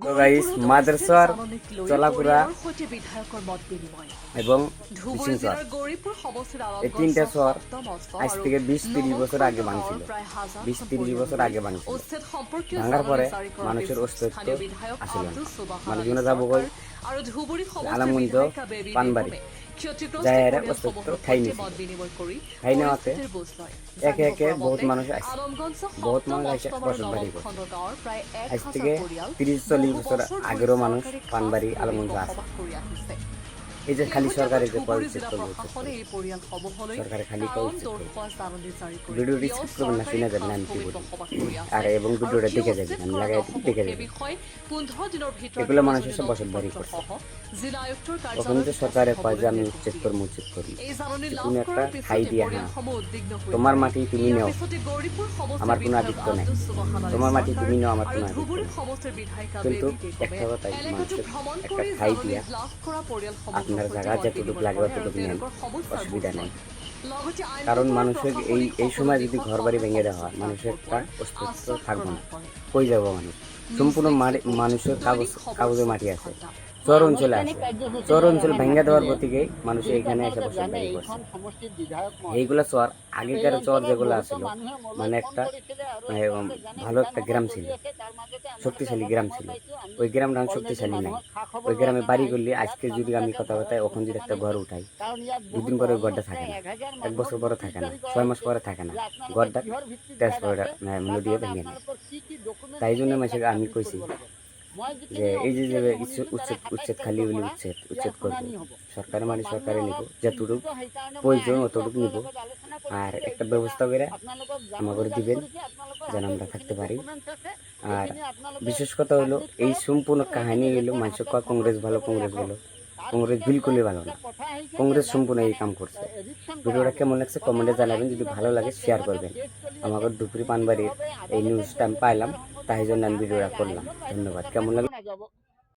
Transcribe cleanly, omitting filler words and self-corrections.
তো গাইস মাদ্রাসার চলাপুরা এবং বিশিংচর এই তিনটা শহর আজ থেকে 20-30 বছর আগে ভাঙছিল। 20-30 বছর আগে ভাঙছিল। ভাঙার পরে মানুষের অস্তিত্ব আসিল না। মানুষগুলো যাবো কই আলমগঞ্জ পানবাড়ি জায়গার অস্তিত্ব ঠাই নিয়েছিল। ঠাই নেওয়াতে একে একে বহুত মানুষ আসছে, বহুত মানুষ আসে বসত বাড়ি করছে। আজ থেকে 30-40 বছর আগেরও মানুষ পানবাড়ি আলমগঞ্জ আছে। এই যে খালি সরকারের যে পদক্ষেপ সরকারে খালি ভিডিওটি স্কিপ করবেন না, শুনে যাবেন আমি কি বলি আর এবং ভিডিওটা দেখে যাবেন, আমি লাগাই দেখে যাবেন। এগুলো মানুষ এসে বসত বাড়ি করছে। তখন যে সরকারে কয় যে আমি উচ্ছেদ করবো তুমি একটা ঠাই দিয়া, হ্যাঁ তোমার মাটি তুমি নেও, আমার কোনো আদিত্য নেই, তোমার মাটি তুমি নেও, আমার কোনো আদিত্য নেই। কিন্তু একটা কথাই, মানুষের একটা ঠাই দিয়া আপনার জায়গা যতটুকু লাগে অতটুকু নেন, অসুবিধা নেই। কারণ মানুষের এই সময় যদি ঘর বাড়ি ভেঙে দেওয়া হয়, মানুষের একটা অস্তিত্ব থাকবে না। কই যাবো মানুষ? সম্পূর্ণ মানুষের কাগজে মাটি আছে। চর অঞ্চলে আছে, চর অঞ্চল ভেঙে দেওয়ার প্রতীকে মানুষ এখানে এসে বসবাস করছে। এইগুলা চর, আগেকার চর যেগুলো আছিল, মানে একটা ভালো একটা গ্রাম ছিল, শক্তিশালী গ্রাম ছিল। ওই গ্রামটা শক্তিশালী নাই। ওই গ্রামে বাড়ি করলে আজকে যদি আমি কথা বলতাম, ওখানে যদি একটা ঘর উঠাই, দুদিন পরে ওই ঘরটা থাকে না, 1 বছর পরে থাকে না, 6 মাস পরে থাকে না, ঘরটা নদীয়ে ভেঙে নেয়। তাই জন্য মাসে আমি কইছি যে এই যে উচ্ছেদ খালি বলি উচ্ছেদ করবো, সরকারের মানে সরকারে নিব, যতটুকু প্রয়োজন অতটুকু নিব। আর একটা ব্যবস্থা করে আমাকে দিবেন যেন আমরা থাকতে পারি। আর বিশেষ কথা হলো এই সম্পূর্ণ কাহিনী হলো মানুষ কয় কংগ্রেস ভালো, কংগ্রেস ভালো, কংগ্রেস বিলকুলই ভালো না। কংগ্রেস সম্পূর্ণ এই কাম করছে। ভিডিওটা কেমন লাগছে কমেন্টে জানাবেন, যদি ভালো লাগে শেয়ার করবেন। আমাকে দুপুরি পানবাড়ির এই নিউজটা আমি পাইলাম, তাই জন্য আমি ভিডিওটা করলাম। ধন্যবাদ। কেমন লাগলো?